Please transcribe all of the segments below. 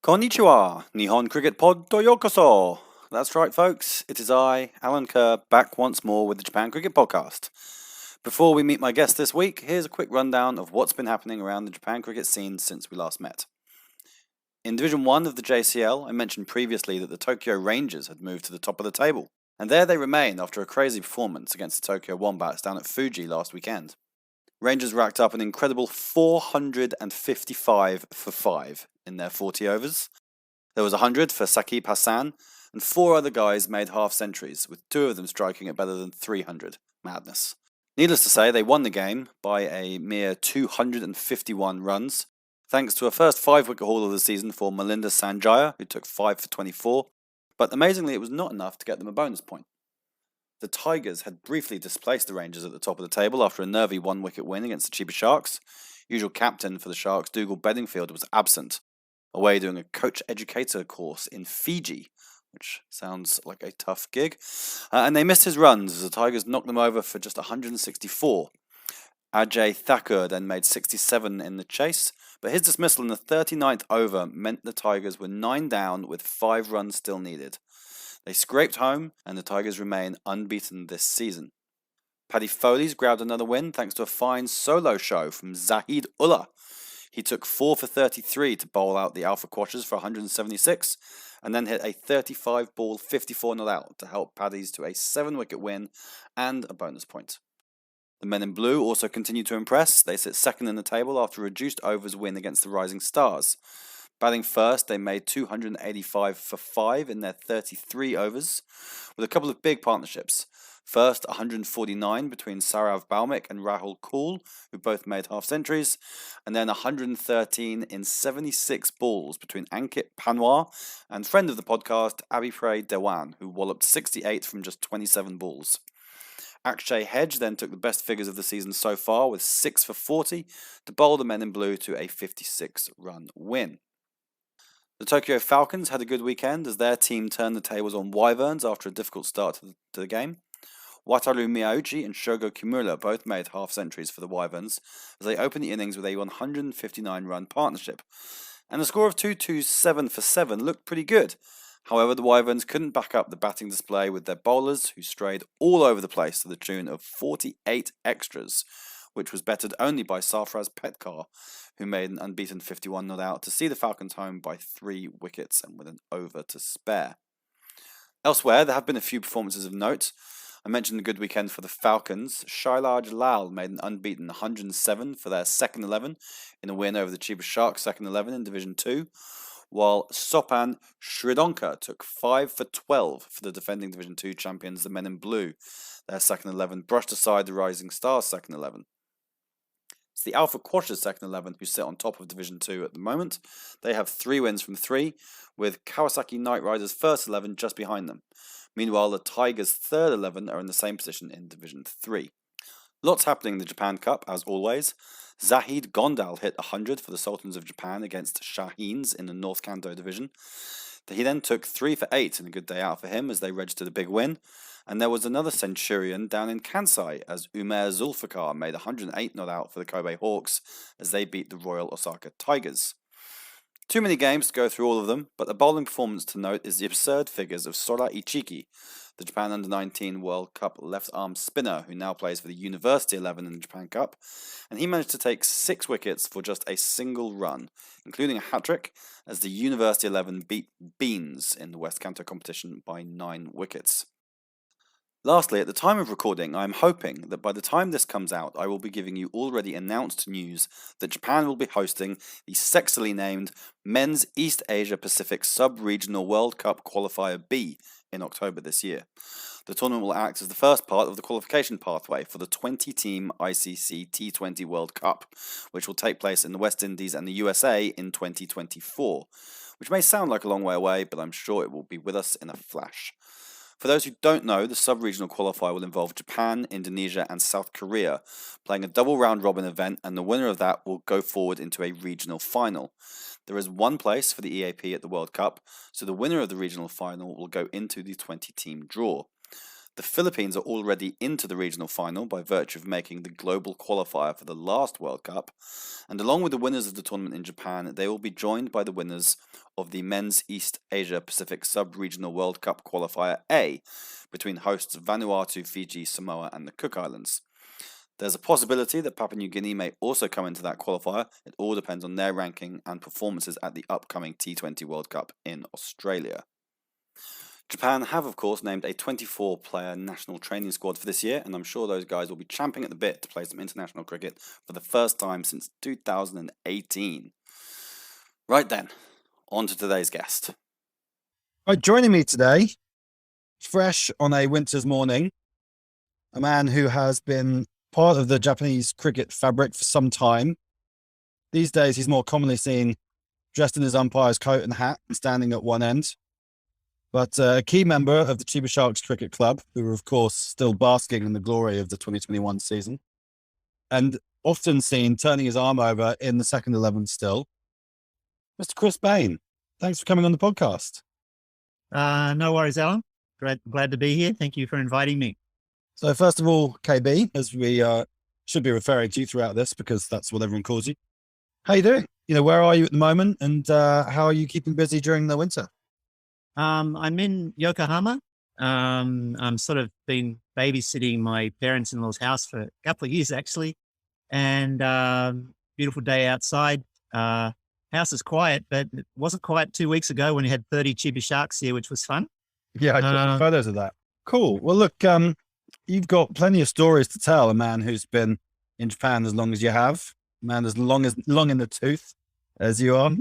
Konnichiwa, Nihon Cricket Pod to yokoso. That's right, folks. It is I, Alan Kerr, back once more with the Japan Cricket Podcast. Before we meet my guest this week, here's a quick rundown of what's been happening around the Japan cricket scene since we last met. In Division 1 of the JCL, I mentioned previously that the Tokyo Rangers had moved to the top of the table, and there they remain after a crazy performance against the Tokyo Wombats down at Fuji last weekend. Rangers racked up an incredible 455 for 5 in their 40 overs. There was 100 for Saqib Hassan, and 4 other guys made half-centuries, with 2 of them striking at better than 300. Madness. Needless to say, they won the game by a mere 251 runs, thanks to a first 5-wicket haul of the season for Malinda Sanjaya, who took 5 for 24, but amazingly it was not enough to get them a bonus point. The Tigers had briefly displaced the Rangers at the top of the table after a nervy 1-wicket win against the Chiba Sharks. Usual captain for the Sharks, Dougal Bedingfield, was absent, away doing a coach-educator course in Fiji, which sounds like a tough gig. And they missed his runs as the Tigers knocked them over for just 164. Ajay Thakur then made 67 in the chase, but his dismissal in the 39th over meant the Tigers were 9 down with 5 runs still needed. They scraped home, and the Tigers remain unbeaten this season. Paddy Foley's grabbed another win thanks to a fine solo show from Zahid Ullah. He took 4 for 33 to bowl out the Alpha Quashers for 176, and then hit a 35-ball 54 not out to help Paddy's to a 7-wicket win and a bonus point. The men in blue also continue to impress. They sit second in the table after a reduced overs win against the Rising Stars. Batting first, they made 285 for 5 in their 33 overs, with a couple of big partnerships. First, 149 between Saurav Baumik and Rahul Kool, who both made half-centuries, and then 113 in 76 balls between Ankit Panwar and friend of the podcast, Abhiprey Dewan, who walloped 68 from just 27 balls. Akshay Hedge then took the best figures of the season so far with 6 for 40 to bowl the men in blue to a 56-run win. The Tokyo Falcons had a good weekend as their team turned the tables on Wyverns after a difficult start to the game. Wataru Miyauchi and Shogo Kimura both made half-centuries for the Wyverns as they opened the innings with a 159-run partnership. And the score of 227 for 7 looked pretty good. However, the Wyverns couldn't back up the batting display with their bowlers, who strayed all over the place to the tune of 48 extras, which was bettered only by Sarfraz Petkar, who made an unbeaten 51 not out to see the Falcons home by 3 wickets and with an over to spare. Elsewhere, there have been a few performances of note. I mentioned a good weekend for the Falcons. Shailaj Lal made an unbeaten 107 for their second 11 in a win over the Chiba Sharks second 11 in Division 2, while Sopan Sridonka took 5 for 12 for the defending Division 2 champions, the men in blue. Their second 11 brushed aside the Rising Stars second 11. It's the Alpha Quashers second 11 who sit on top of Division 2 at the moment. They have 3 wins from 3, with Kawasaki Knight Riders' first 11 just behind them. Meanwhile, the Tigers' third 11 are in the same position in Division 3. Lots happening in the Japan Cup, as always. Zahid Gondal hit 100 for the Sultans of Japan against Shaheens in the North Kanto division. He then took 3 for 8 in a good day out for him as they registered a big win. And there was another Centurion down in Kansai as Umair Zulfikar made 108 not out for the Kobe Hawks as they beat the Royal Osaka Tigers. Too many games to go through all of them, but the bowling performance to note is the absurd figures of Sora Ichiki, the Japan Under-19 World Cup left-arm spinner who now plays for the University 11 in the Japan Cup, and he managed to take 6 wickets for just a single run, including a hat-trick, as the University 11 beat Beans in the West Kanto competition by 9 wickets. Lastly, at the time of recording, I am hoping that by the time this comes out, I will be giving you already announced news that Japan will be hosting the sexily named Men's East Asia Pacific Sub-Regional World Cup Qualifier B in October this year. The tournament will act as the first part of the qualification pathway for the 20-team ICC T20 World Cup, which will take place in the West Indies and the USA in 2024, which may sound like a long way away, but I'm sure it will be with us in a flash. For those who don't know, the sub-regional qualifier will involve Japan, Indonesia and South Korea playing a double round-robin event, and the winner of that will go forward into a regional final. There is 1 place for the EAP at the World Cup, so the winner of the regional final will go into the 20-team draw. The Philippines are already into the regional final by virtue of making the global qualifier for the last World Cup, and along with the winners of the tournament in Japan, they will be joined by the winners of the Men's East Asia Pacific Sub-Regional World Cup Qualifier A, between hosts Vanuatu, Fiji, Samoa and the Cook Islands. There's a possibility that Papua New Guinea may also come into that qualifier. It all depends on their ranking and performances at the upcoming T20 World Cup in Australia. Japan have, of course, named a 24-player national training squad for this year, and I'm sure those guys will be champing at the bit to play some international cricket for the first time since 2018. Right then, on to today's guest. Right, joining me today, fresh on a winter's morning, a man who has been part of the Japanese cricket fabric for some time. These days, he's more commonly seen dressed in his umpire's coat and hat and standing at one end. But a key member of the Chiba Sharks Cricket Club, who are, of course, still basking in the glory of the 2021 season, and often seen turning his arm over in the second 11 still, Mr. Kris Bayne. Thanks for coming on the podcast. No worries, Alan. Glad to be here. Thank you for inviting me. So first of all, KB, as we should be referring to you throughout this because that's what everyone calls you. How are you doing? Where are you at the moment, and how are you keeping busy during the winter? I'm in Yokohama. I'm sort of been babysitting my parents-in-law's house for a couple of years, actually. And beautiful day outside. House is quiet, but it wasn't quiet 2 weeks ago when you had 30 Chiba Sharks here, which was fun. Yeah, I took photos of that. Cool. Well, look, you've got plenty of stories to tell. A man who's been in Japan as long as you have, a man as long in the tooth as you are.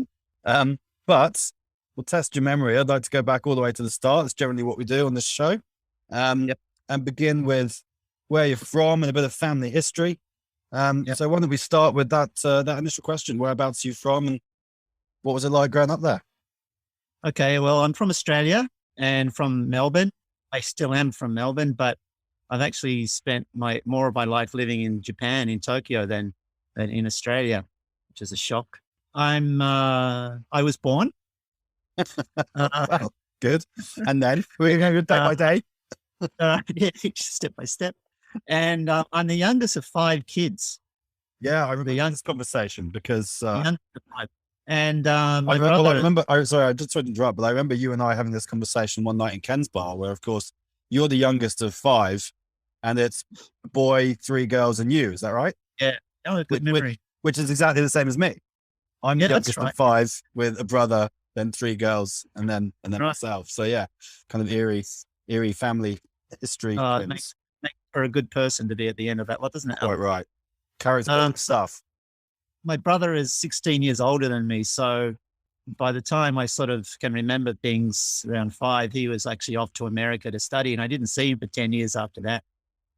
But we'll test your memory. I'd like to go back all the way to the start. That's generally what we do on this show. And begin with where you're from and a bit of family history. So why don't we start with that initial question? Whereabouts are you from and what was it like growing up there? Okay, well, I'm from Australia and from Melbourne. I still am from Melbourne, but I've actually spent more of my life living in Japan, in Tokyo, than in Australia, which is a shock. I was born. Wow, good. And then we're going to go day by day. Yeah, step by step. And I'm the youngest of 5 kids. Yeah, I remember the youngest conversation because and my brother. Sorry, I just wanted to interrupt, but I remember you and I having this conversation one night in Ken's bar, where of course you're the youngest of 5, and it's a boy, 3 girls, and you. Is that right? Yeah, good memory. Which is exactly the same as me. I'm the youngest of 5 with a brother, then 3 girls, and then myself. So yeah, kind of eerie family history. It makes for a good person to be at the end of that lot, doesn't it? Quite right. Character stuff. My brother is 16 years older than me, so by the time I sort of can remember things around 5, he was actually off to America to study, and I didn't see him for 10 years after that.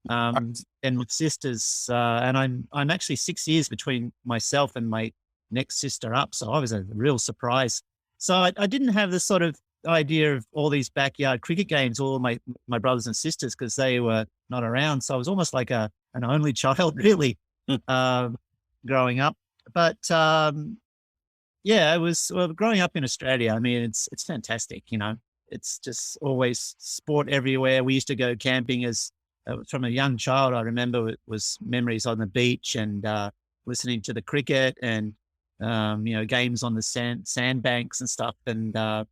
And my sisters, and I'm actually 6 years between myself and my next sister up, so I was a real surprise. So I didn't have this sort of idea of all these backyard cricket games, all my brothers and sisters, because they were not around. So I was almost like an only child, really, growing up. But it was growing up in Australia. I mean, it's fantastic. It's just always sport everywhere. We used to go camping as from a young child. I remember it was memories on the beach and listening to the cricket and games on the sandbanks and stuff, and a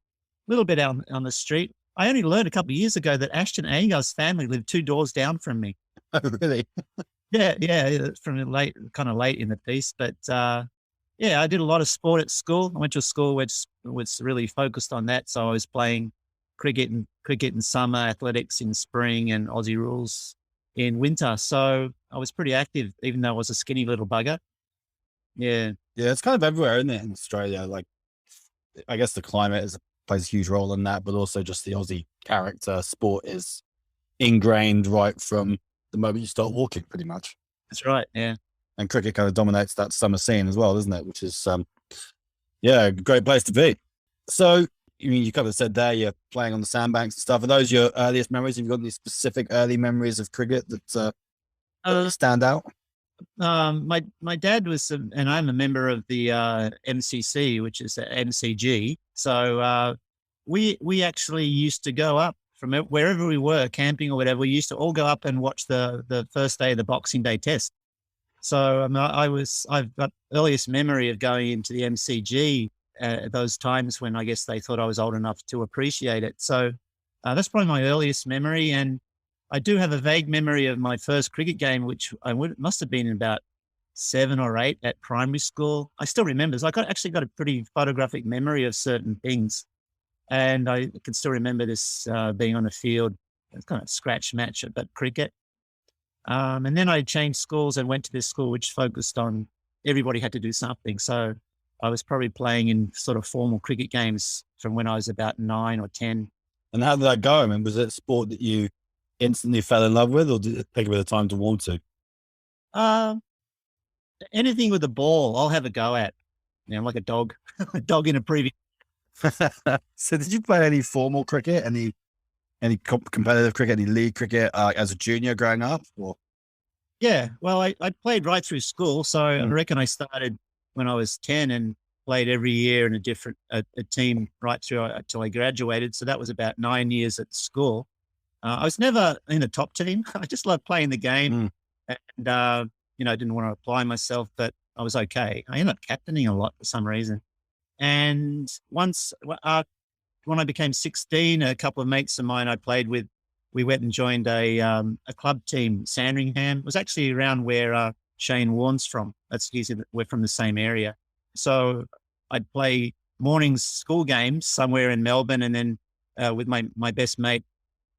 little bit out on the street. I only learned a couple of years ago that Ashton Agar's family lived 2 doors down from me. Oh, really? Yeah, from kind of late in the piece. But I did a lot of sport at school. I went to a school which was really focused on that. So I was playing cricket in summer, athletics in spring, and Aussie rules in winter. So I was pretty active, even though I was a skinny little bugger. Yeah. Yeah, it's kind of everywhere, isn't it, in Australia? Like, I guess the climate plays a huge role in that, but also just the Aussie character. Sport is ingrained right from the moment you start walking, pretty much. That's right, yeah. And cricket kind of dominates that summer scene as well, doesn't it? Which is, a great place to be. So, you kind of said there you're playing on the sandbanks and stuff. Are those your earliest memories? Have you got any specific early memories of cricket that stand out? My dad was, and I'm a member of the MCC, which is MCG. So we actually used to go up from wherever we were, camping or whatever, we used to all go up and watch the first day of the Boxing Day test. So I've got earliest memory of going into the MCG at those times when I guess they thought I was old enough to appreciate it. So that's probably my earliest memory. And I do have a vague memory of my first cricket game, which must have been about 7 or 8 at primary school. I still remember. So I actually got a pretty photographic memory of certain things. And I can still remember this being on the field. It's kind of scratch match at cricket. And then I changed schools and went to this school which focused on everybody had to do something. So I was probably playing in sort of formal cricket games from when I was about 9 or 10. And how did that go? I mean, was it a sport that you instantly fell in love with, or did it take a bit of time to warm to? Anything with a ball, I'll have a go at. You know, like a dog, a dog in a preview. So did you play any formal cricket, any competitive cricket, any league cricket as a junior growing up? Or? Yeah, well, I played right through school. So I reckon I started when I was 10 and played every year in a different a team right through until I graduated. So that was about 9 years at school. I was never in a top team. I just loved playing the game, and I didn't want to apply myself, but I was okay. I ended up captaining a lot for some reason. And once when I became 16, a couple of mates of mine I played with, we went and joined a club team, Sandringham. It was actually around where Shane Warne's from. We're from the same area. So I'd play mornings school games somewhere in Melbourne, and then with my best mate,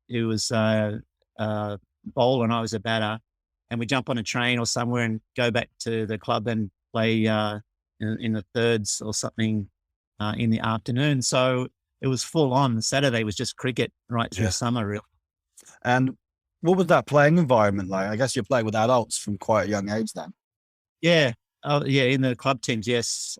who was bowler and I was a batter, and we jump on a train or somewhere and go back to the club and play in the thirds or something in the afternoon. So it was full on. Saturday was just cricket right through summer, really. And what was that playing environment like? I guess you're playing with adults from quite a young age then. Yeah. Oh, yeah. In the club teams, yes.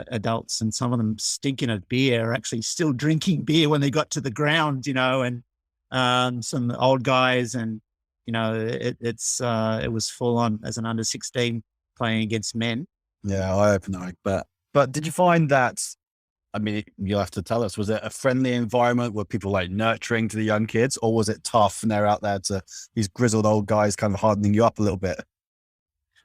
Adults, and some of them stinking of beer, are actually still drinking beer when they got to the ground, and some old guys, and it was full on as an under 16 playing against men. Yeah, eye-opening. But did you find that, I mean, you'll have to tell us, was it a friendly environment? Were people like nurturing to the young kids, or was it tough and they're out there to these grizzled old guys kind of hardening you up a little bit?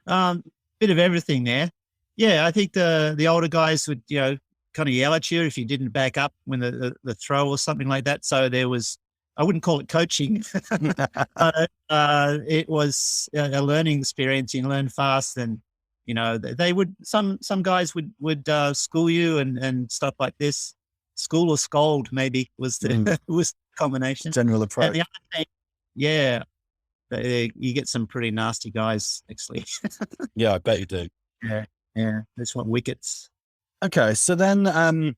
Bit of everything there. Yeah, I think the older guys would, kind of yell at you if you didn't back up when the throw or something like that. So there was, I wouldn't call it coaching. It was a learning experience. You learn fast, and they would, some guys would school you and stuff like this. School or scold maybe was the was the combination. General approach. And the other thing, yeah, you get some pretty nasty guys actually. Yeah, I bet you do. Yeah, that's what wickets. Okay, so then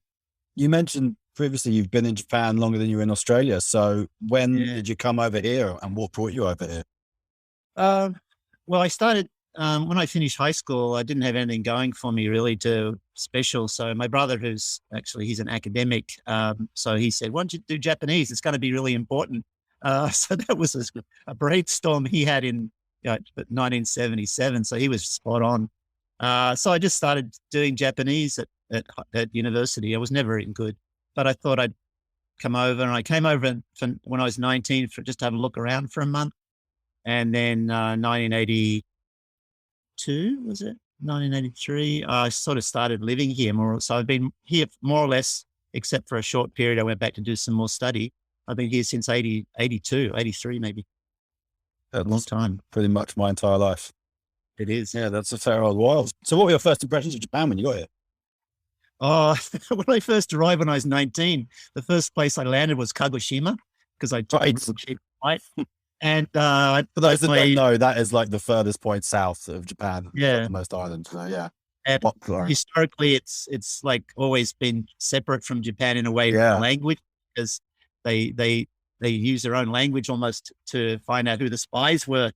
you mentioned previously you've been in Japan longer than you were in Australia. So when did you come over here, and what brought you over here? Well, I started when I finished high school. I didn't have anything going for me really to special. So my brother, he's an academic, so he said, "Why don't you do Japanese? It's going to be really important." So that was a brainstorm he had in 1977. So he was spot on. So I just started doing Japanese at university. I was never even good, but I thought I'd come over, and I came over when I was 19 for just to have a look around for a month. And then 1982, was it? 1983, I sort of started living here more. So I've been here more or less, except for a short period. I went back to do some more study. I've been here since 82, 83 maybe. A long time. Pretty much my entire life. It is. Yeah, that's a fair old while. So what were your first impressions of Japan when you got here? Oh, when I first arrived when I was 19, the first place I landed was Kagoshima, because I took a cheap flight. And for those that don't know, that is like the furthest point south of Japan. Yeah. Most islands. So yeah. And historically, it's like always been separate from Japan in a way, with language, because they use their own language almost to find out who the spies were.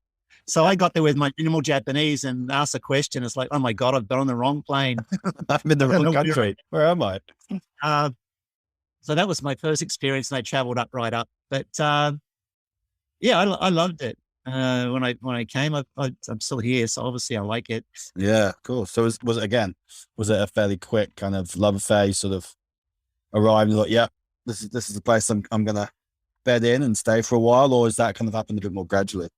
So I got there with my minimal Japanese and asked a question. It's like, oh my God, I've been on the wrong plane. I'm in the wrong country. Where am I? So that was my first experience, and I traveled right up. But yeah, I loved it. When I came, I'm still here, so obviously I like it. Yeah, cool. So was it a fairly quick kind of love affair? You sort of arrived and thought, yeah, this is the place I'm gonna bed in and stay for a while, or has that kind of happened a bit more gradually?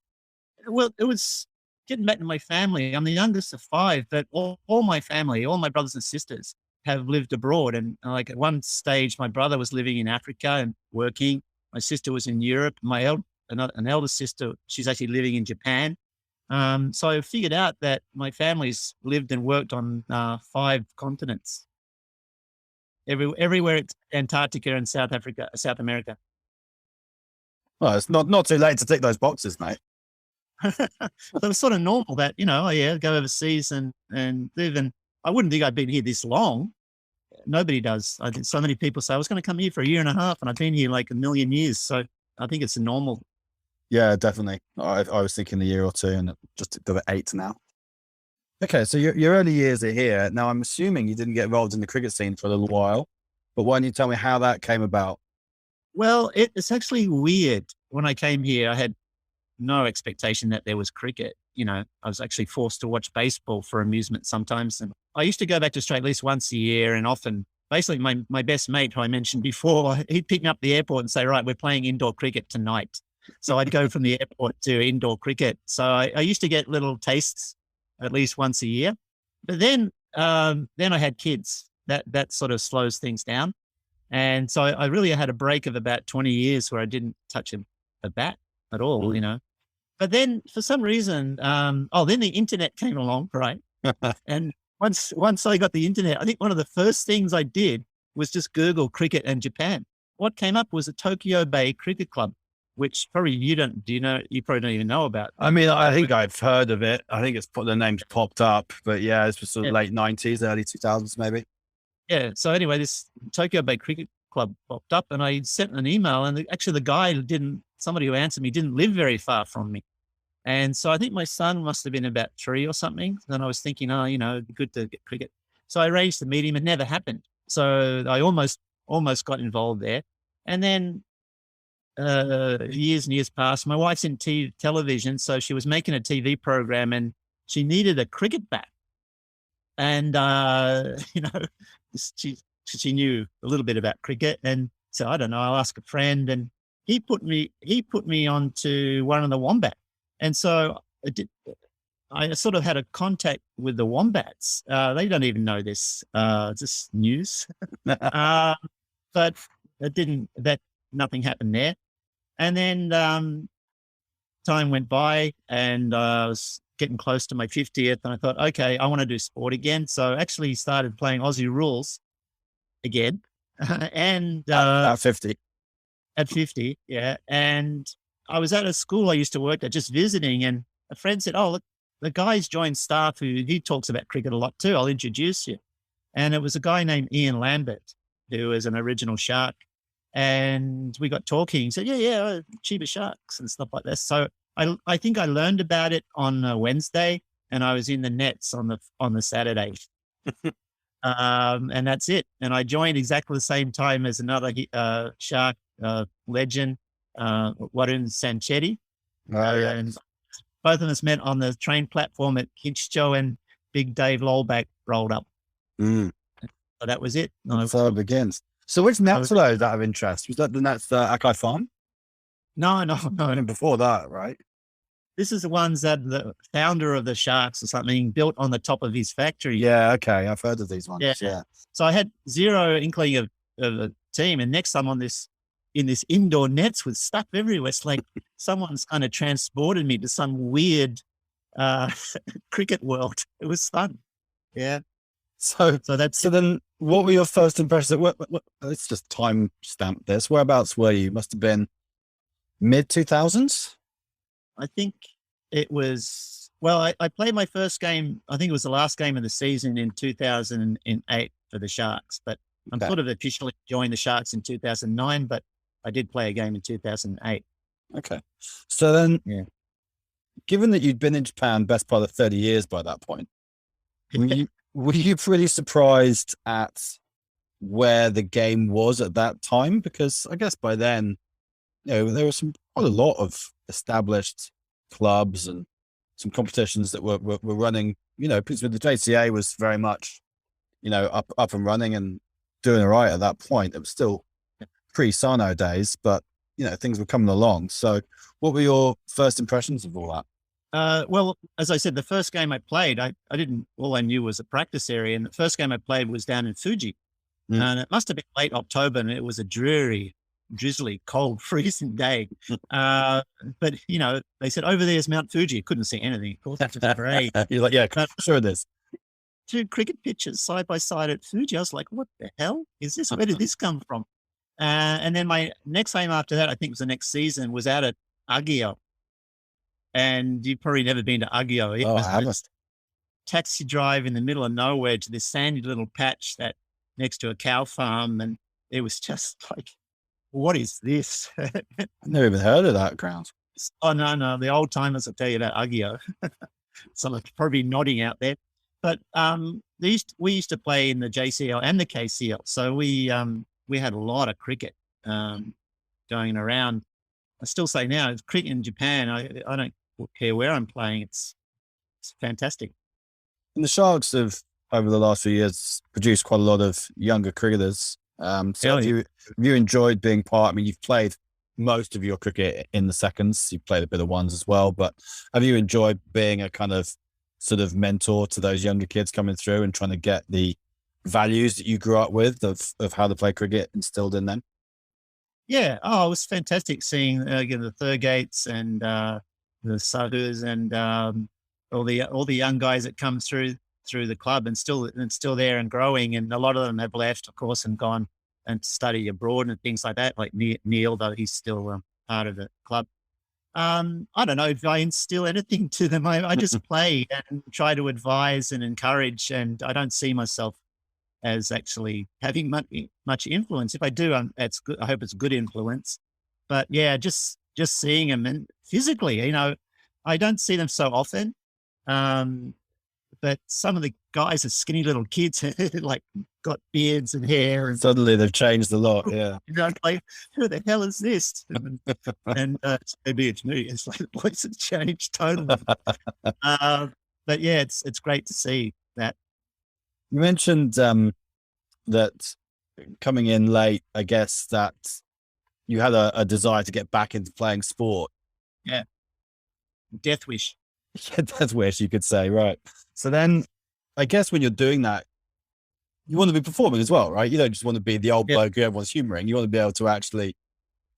Well, it was getting back to my family. I'm the youngest of five, but all my family, all my brothers and sisters have lived abroad. And like at one stage, my brother was living in Africa and working. My sister was in Europe. An elder sister, she's actually living in Japan. So I figured out that my family's lived and worked on 5 continents. Everywhere it's Antarctica and South America. Well, it's not too late to tick those boxes, mate. So it's sort of normal that, go overseas and live. And I wouldn't think I'd been here this long. Nobody does. I think so many people say I was going to come here for 1.5 years, and I've been here like 1 million years. So I think it's a normal. Yeah, definitely. I was thinking a year or two, and just got to 8 now. Okay, so your early years are here. Now, I'm assuming you didn't get involved in the cricket scene for a little while, but why don't you tell me how that came about? Well, it's actually weird. When I came here, I had no expectation that there was cricket. I was actually forced to watch baseball for amusement sometimes. And I used to go back to Australia at least once a year, and often, basically my best mate, who I mentioned before, he'd pick me up at the airport and say, right, we're playing indoor cricket tonight. So I'd go from the airport to indoor cricket. So I used to get little tastes at least once a year. But then I had kids. That sort of slows things down. And so I really had a break of about 20 years where I didn't touch a bat at all, But then for some reason, then the internet came along, right? And once I got the internet, I think one of the first things I did was just Google cricket and Japan. What came up was a Tokyo Bay Cricket Club, which probably you probably don't even know about. I mean, I think I've heard of it. I think the name's popped up, but yeah, this was sort of late 90s, early 2000s, maybe. Yeah. So anyway, this Tokyo Bay Cricket Club popped up, and I sent an email, and actually the guy somebody who answered me didn't live very far from me. And so I think my son must have been about 3 or something. Then I was thinking, it'd be good to get cricket. So I arranged to meet him. It never happened. So I almost got involved there. And then years and years passed. My wife's in television, so she was making a TV program, and she needed a cricket bat. And she knew a little bit about cricket, and so I don't know. I'll ask a friend, and he put me onto one of the Wombat, and so I sort of had a contact with the Wombats. They don't even know this. Just news, but nothing happened there. And then time went by, and I was getting close to my 50th, and I thought, okay, I want to do sport again. So I actually started playing Aussie rules again. And at 50. At 50, yeah. And I was at a school I used to work at, just visiting, and a friend said, oh, look, the guy's joined staff he talks about cricket a lot too. I'll introduce you. And it was a guy named Ian Lambert, who was an original Shark. And we got talking. He said, yeah, Chiba Sharks and stuff like that. So I think I learned about it on a Wednesday, and I was in the nets on the Saturday. And that's it. And I joined exactly the same time as another Shark legend, Warren Sanchetti. Oh, yeah. And both of us met on the train platform at Hitchjo, and Big Dave Lolback rolled up. So that was it. So it begins. So which nets were those out of interest? Was that the nets Akai Farm? No. And before that, right? This is the ones that the founder of the Sharks or something built on the top of his factory. Yeah, okay. I've heard of these ones. Yeah. So I had zero inkling of a team, and next I'm in this indoor nets with stuff everywhere. It's like someone's kind of transported me to some weird cricket world. It was fun. Yeah. So then what were your first impressions? Let's just time stamp this. Whereabouts were you? Must have been mid 2000s. I think it was, I played my first game. I think it was the last game of the season in 2008 for the Sharks, but I'm sort of officially joined the Sharks in 2009, but I did play a game in 2008. Okay. So then, given that you'd been in Japan best part of 30 years by that point, were you pretty surprised at where the game was at that time? Because I guess by then, there was quite a lot of established clubs and some competitions that were running, because the JCA was very much, up and running and doing all right at that point. It was still pre-Sano days, but things were coming along. So what were your first impressions of all that? Well, as I said, the first game I played, all I knew was a practice area. And the first game I played was down in Fuji. And it must have been late October, and it was a dreary, drizzly, cold, freezing day. But, they said, over there's Mount Fuji. You couldn't see anything. Of course, that was great. You're like, yeah, sure it is. 2 cricket pitches side by side at Fuji. I was like, what the hell is this? Where did this come from? And then my next game after that, I think it was the next season, was out at Agio. And you've probably never been to Agio. It was I haven't. taxi drive in the middle of nowhere to this sandy little patch that next to a cow farm. And it was just like, what is this? I've never even heard of that ground. Oh, no. The old timers will tell you about Agio. Someone's probably nodding out there. But we used to play in the JCL and the KCL. So we had a lot of cricket going around. I still say now, it's cricket in Japan. I don't care where I'm playing. It's fantastic. And the Sharks have, over the last few years, produced quite a lot of younger cricketers. So have you enjoyed being part? I mean, you've played most of your cricket in the seconds. You've played a bit of ones as well. But have you enjoyed being a kind of sort of mentor to those younger kids coming through and trying to get the values that you grew up with of how to play cricket instilled in them? Yeah. Oh, it was fantastic seeing the Thurgates and the Sahus and all the young guys that come through the club and still there and growing. And a lot of them have left, of course, and gone and study abroad and things like that. Like Neil, though he's still part of the club. I don't know if I instill anything to them. I just play and try to advise and encourage, and I don't see myself as actually having much influence. If I do, that's good. I hope it's good influence. But yeah, just seeing them and physically, I don't see them so often. But some of the guys are skinny little kids, like got beards and hair, and Suddenly they've changed a lot. Yeah. Like, who the hell is this? And maybe it's me. It's like the voice has changed totally. But yeah, it's great to see that. You mentioned that coming in late, I guess that you had a desire to get back into playing sport. Yeah. Death wish. Yeah, death wish, you could say, right. So then I guess when you're doing that, you want to be performing as well, right? You don't just want to be the old bloke who everyone's humoring. You want to be able to actually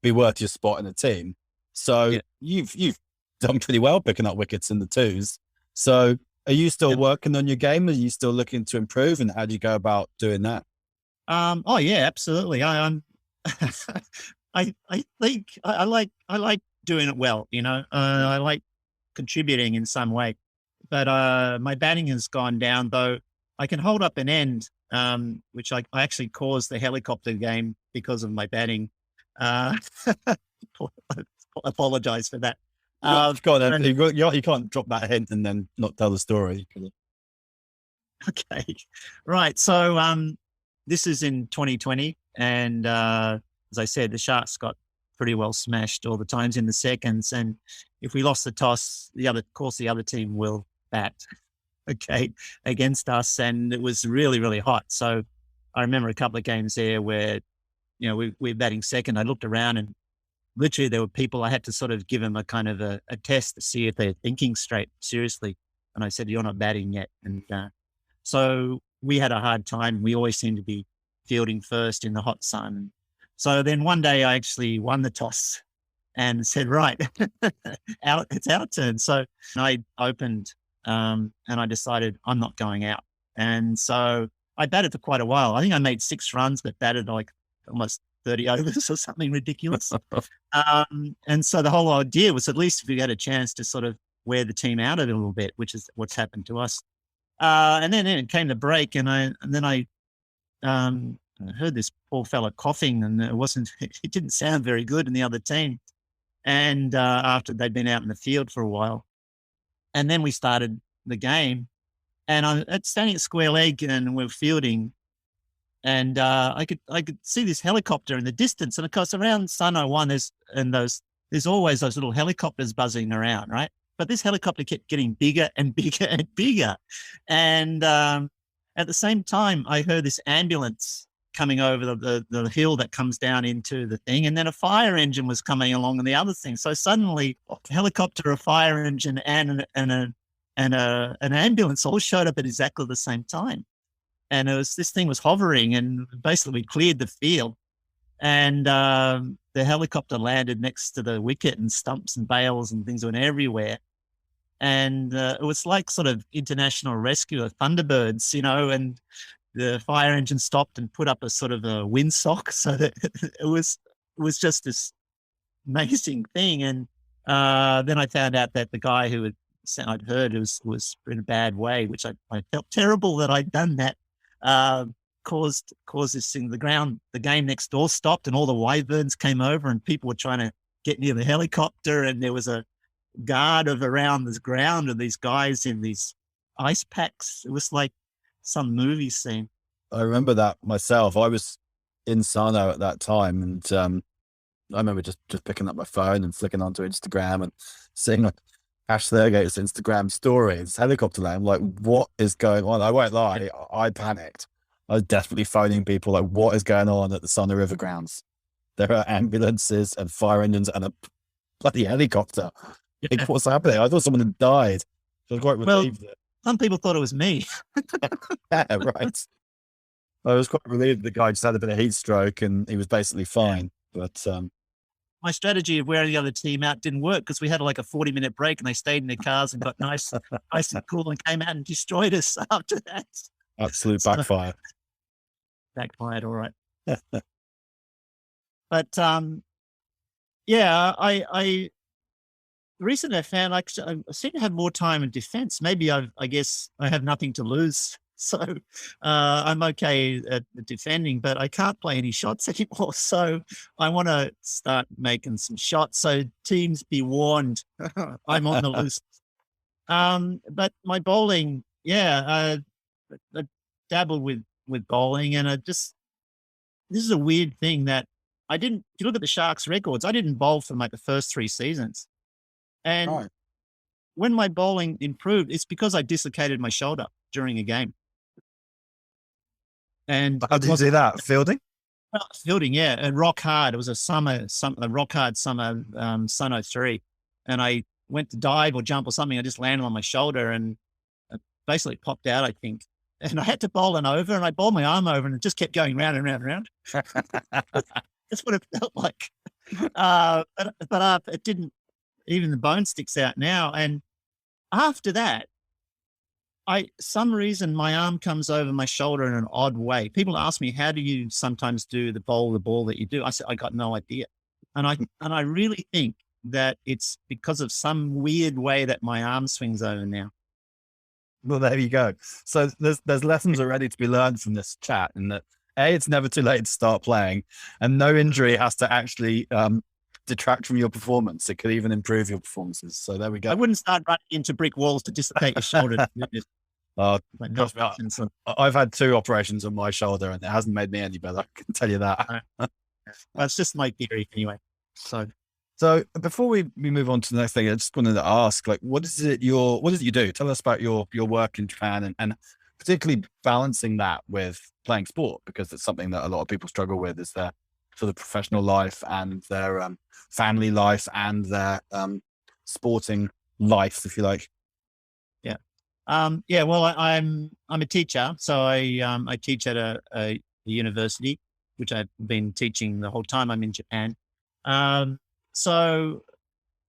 be worth your spot in the team. So you've done pretty well picking up wickets in the twos. So are you still working on your game? Are you still looking to improve? And how do you go about doing that? Oh yeah, absolutely. I'm I think I like doing it well, I like contributing in some way, but my batting has gone down, though I can hold up an end, which I actually caused the helicopter game because of my batting. Apologize for that. Go on, you can't drop that hint and then not tell the story. Okay. Right. So this is in 2020. And as I said, the Sharks got pretty well smashed all the times in the seconds. And if we lost the toss, the other team will bat, against us. And it was really, really hot. So I remember a couple of games there where, we're batting second. I looked around and literally there were people, I had to sort of give them a kind of a test to see if they're thinking straight, seriously. And I said, you're not batting yet. And so we had a hard time. We always seemed to be fielding first in the hot sun. So then one day I actually won the toss and said, right, it's our turn. So I opened and I decided I'm not going out. And so I batted for quite a while. I think I made 6 runs, but batted like almost 30 overs or something ridiculous. And so the whole idea was, at least if we had a chance to sort of wear the team out a little bit, which is what's happened to us. And then it came the break, and then I heard this poor fella coughing, and it didn't sound very good in the other team. And after they'd been out in the field for a while, and then we started the game, and I'm standing at square leg, and we're fielding, and I could see this helicopter in the distance, and of course around Sun 01 there's always those little helicopters buzzing around, right? But this helicopter kept getting bigger and bigger and bigger, and at the same time I heard this ambulance coming over the hill that comes down into the thing, and then a fire engine was coming along on the other thing. So suddenly, a helicopter, a fire engine, and an ambulance all showed up at exactly the same time. And this thing was hovering, and basically we cleared the field, and the helicopter landed next to the wicket, and stumps and bales and things went everywhere. And it was like sort of international rescue of Thunderbirds, and the fire engine stopped and put up a sort of a windsock, so that it was just this amazing thing. And then I found out that the guy who I'd heard was in a bad way, which I felt terrible that I'd done that. Caused this thing. The game next door stopped, and all the wyverns came over, and people were trying to get near the helicopter, and there was a guard around this ground, and these guys in these ice packs. It was like some movie scene. I remember that myself. I was in Sano at that time, and I remember just picking up my phone and flicking onto Instagram and seeing like Ash Thurgate's Instagram story. It's helicopter land. I'm like, what is going on? I won't lie, I panicked. I was desperately phoning people like, what is going on at the Sano River grounds? There are ambulances and fire engines and a bloody helicopter. Yeah. Like, what's happening? I thought someone had died. So I was quite relieved. Well, some people thought it was me. Yeah, right. I was quite relieved the guy just had a bit of heat stroke and he was basically fine. But my strategy of wearing the other team out didn't work, because we had like a 40-minute break, and they stayed in their cars and got nice and cool, and came out and destroyed us after that. absolute backfire. Backfired, all right. But yeah, I recently I found I seem to have more time in defense. Maybe I guess I have nothing to lose. So I'm okay at defending, but I can't play any shots anymore. So I want to start making some shots. So teams, be warned, I'm on the loose. But my bowling, I dabbled with bowling, and this is a weird thing that I didn't. If you look at the Sharks records, I didn't bowl for like the first 3 seasons, and Right. when my bowling improved, it's because I dislocated my shoulder during a game. And How did you do that? Fielding? fielding, yeah, and rock hard. It was a rock hard summer, Sun 03, and I went to dive or jump or something. I just landed on my shoulder and it basically popped out, I think. And I had to bowl an over, and I bowled my arm over, and it just kept going round and round and round. That's what it felt like. But it didn't. Even the bone sticks out now. And after that, some reason my arm comes over my shoulder in an odd way. People ask me, how do you sometimes do the ball that you do? I said, I got no idea. And I really think that it's because of some weird way that my arm swings over now. Well, there you go. So there's lessons already to be learned from this chat, in that it's never too late to start playing, and no injury has to actually detract from your performance. It could even improve your performances. So there we go. I wouldn't start running into brick walls to dislocate your shoulder. Trust me, I've had 2 operations on my shoulder, and it hasn't made me any better. I can tell you that. That's just my theory anyway. So before we move on to the next thing, I just wanted to ask, like, what is it you do? Tell us about your work in Japan, and particularly balancing that with playing sport, because it's something that a lot of people struggle with, is their sort of professional life and their family life and their sporting life, if you like. Yeah. Well, I'm a teacher, so I teach at a university, which I've been teaching the whole time I'm in Japan. So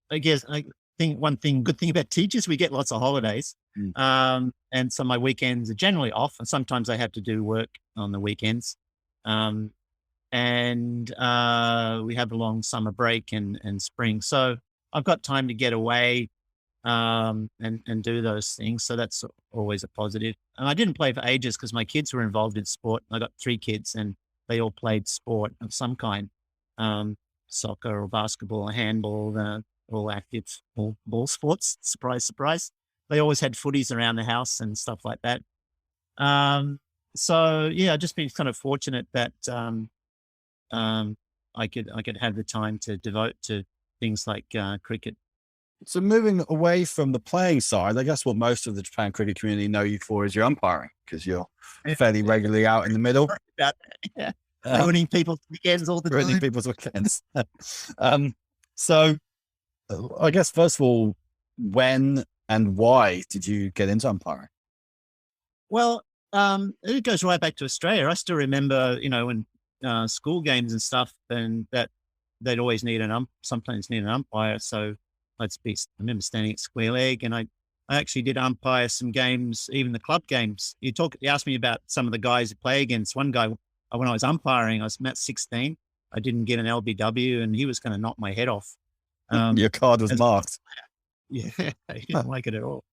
I guess I think good thing about teachers, we get lots of holidays. And so my weekends are generally off, and sometimes I have to do work on the weekends. And we have a long summer break and spring. So I've got time to get away and do those things. So that's always a positive. And I didn't play for ages because my kids were involved in sport. I got 3 kids, and they all played sport of some kind. Soccer or basketball or handball, all active, all ball sports. Surprise, surprise. They always had footies around the house and stuff like that. So yeah, I've just been kind of fortunate that I could have the time to devote to things like cricket. So moving away from the playing side, I guess what most of the Japan cricket community know you for is your umpiring, because you're fairly regularly out in the middle. About that, yeah. Ruining people's weekends all the ruining time. people's weekends. So I guess first of all, when and why did you get into umpiring? Well, it goes right back to Australia. I still remember, when school games and stuff, and that they'd always need sometimes need an umpire. So I remember standing at square leg, and I actually did umpire some games, even the club games. You asked me about some of the guys who play against. One guy, when I was umpiring, I was about 16. I didn't get an LBW, and he was going to knock my head off. Your card was marked. Yeah, I didn't like it at all.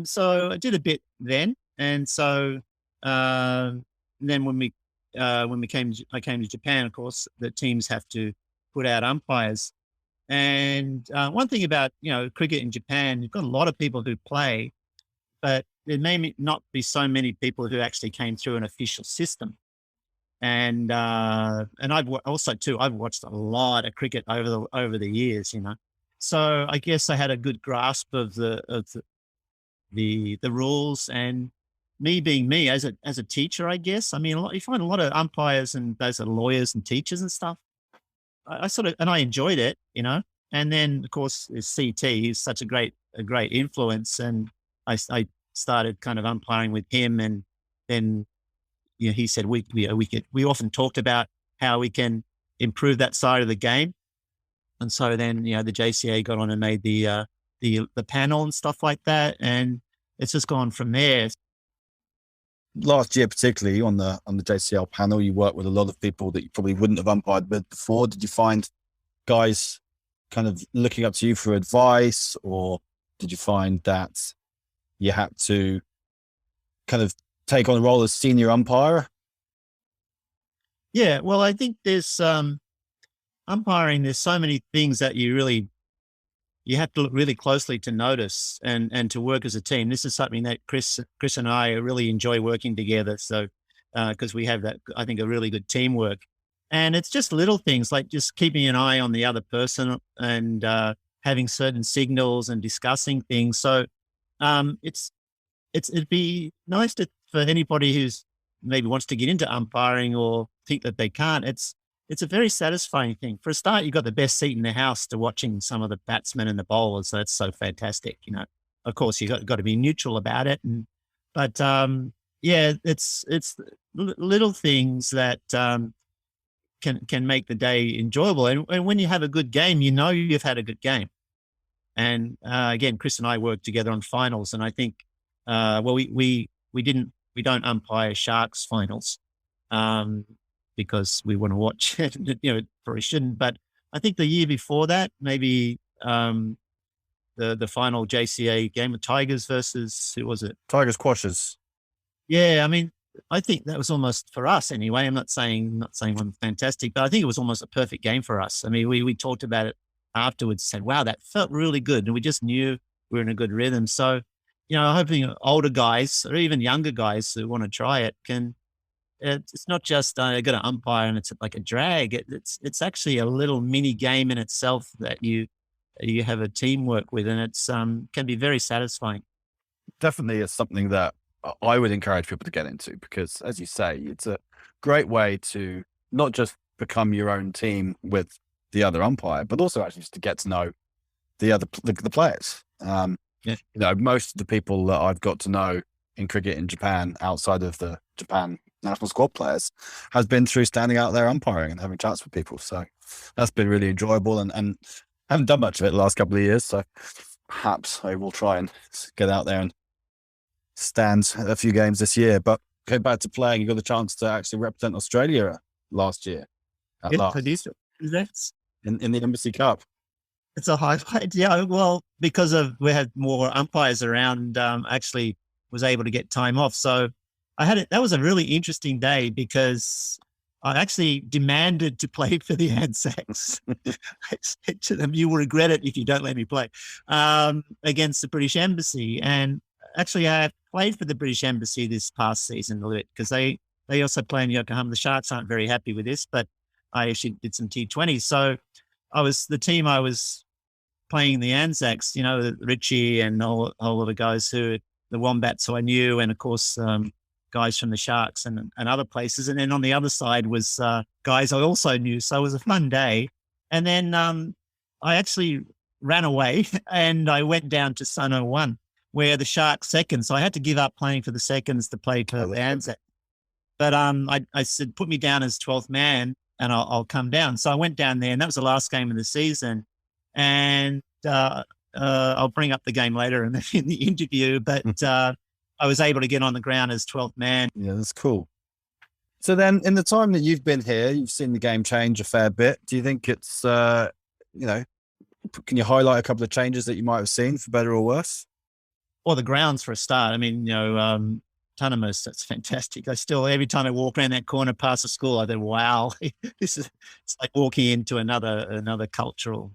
So I did a bit then, and so then when I came to Japan, of course, the teams have to put out umpires. And one thing about cricket in Japan, you've got a lot of people who play, but there may not be so many people who actually came through an official system. And I've watched a lot of cricket over the years, So I guess I had a good grasp of the rules, and me being me as a teacher, I guess. I mean, you find a lot of umpires and those are lawyers and teachers and stuff. I enjoyed it, And then of course CT is such a great influence, and I started kind of umpiring with him, and then he said we often talked about how we can improve that side of the game, and so then the JCA got on and made the panel and stuff like that, and it's just gone from there. Last year, particularly on the JCL panel, you worked with a lot of people that you probably wouldn't have umpired with before. Did you find guys kind of looking up to you for advice, or did you find that you had to kind of take on a role as senior umpire? Yeah, well, I think there's umpiring. There's so many things that you have to look really closely to notice and to work as a team. This is something that Kris and I really enjoy working together. So, because we have that, I think, a really good teamwork, and it's just little things like just keeping an eye on the other person and having certain signals and discussing things. So, it'd be nice for anybody who's maybe wants to get into umpiring or think that they can't. It's a very satisfying thing. For a start, you've got the best seat in the house to watching some of the batsmen and the bowlers. So that's so fantastic. Of course, you've got to be neutral about it. But it's little things that can make the day enjoyable. And when you have a good game, you've had a good game. And again, Kris and I worked together on finals, and I think we don't umpire Sharks finals. Because we want to watch it, probably shouldn't. But I think the year before that, maybe the final JCA game of Tigers versus, who was it? Tigers Quashers. Yeah, I mean, I think that was almost, for us anyway. I'm not saying I'm fantastic, but I think it was almost a perfect game for us. I mean, we talked about it afterwards, said, wow, that felt really good. And we just knew we were in a good rhythm. So, hoping older guys or even younger guys who want to try it it's not just I got to umpire and it's like a drag. It's actually a little mini game in itself that you have a teamwork with, and it's can be very satisfying. Definitely is something that I would encourage people to get into, because, as you say, it's a great way to not just become your own team with the other umpire, but also actually just to get to know the players. Most of the people that I've got to know in cricket in Japan, outside of the Japan national squad players, has been through standing out there umpiring and having chats with people. So that's been really enjoyable, and I haven't done much of it the last couple of years. So perhaps I will try and get out there and stand a few games this year. But go back to playing, you got the chance to actually represent Australia last year. In the Embassy Cup. It's a highlight. Yeah, well, because we had more umpires around, actually was able to get time off. So that was a really interesting day, because I actually demanded to play for the Anzacs. I said to them, you will regret it if you don't let me play, against the British Embassy. And actually I played for the British Embassy this past season a little bit, because they also play in Yokohama. The Sharks aren't very happy with this, but I actually did some T20s. So the team I was playing the Anzacs, Richie and all of the guys the Wombats who I knew, and of course, guys from the Sharks and other places. And then on the other side was guys I also knew. So it was a fun day. And then I actually ran away and I went down to Sun 01, where the Sharks second. So I had to give up playing for the seconds to play for the Anzac. But I said, put me down as 12th man and I'll come down. So I went down there, and that was the last game of the season. And I'll bring up the game later in the interview, but I was able to get on the ground as 12th man. Yeah, that's cool. So then in the time that you've been here, you've seen the game change a fair bit. Do you think it's, can you highlight a couple of changes that you might have seen for better or worse? Well, the grounds for a start. I mean, Tunamus, that's fantastic. I still, every time I walk around that corner past the school, I think, wow, it's like walking into another cultural,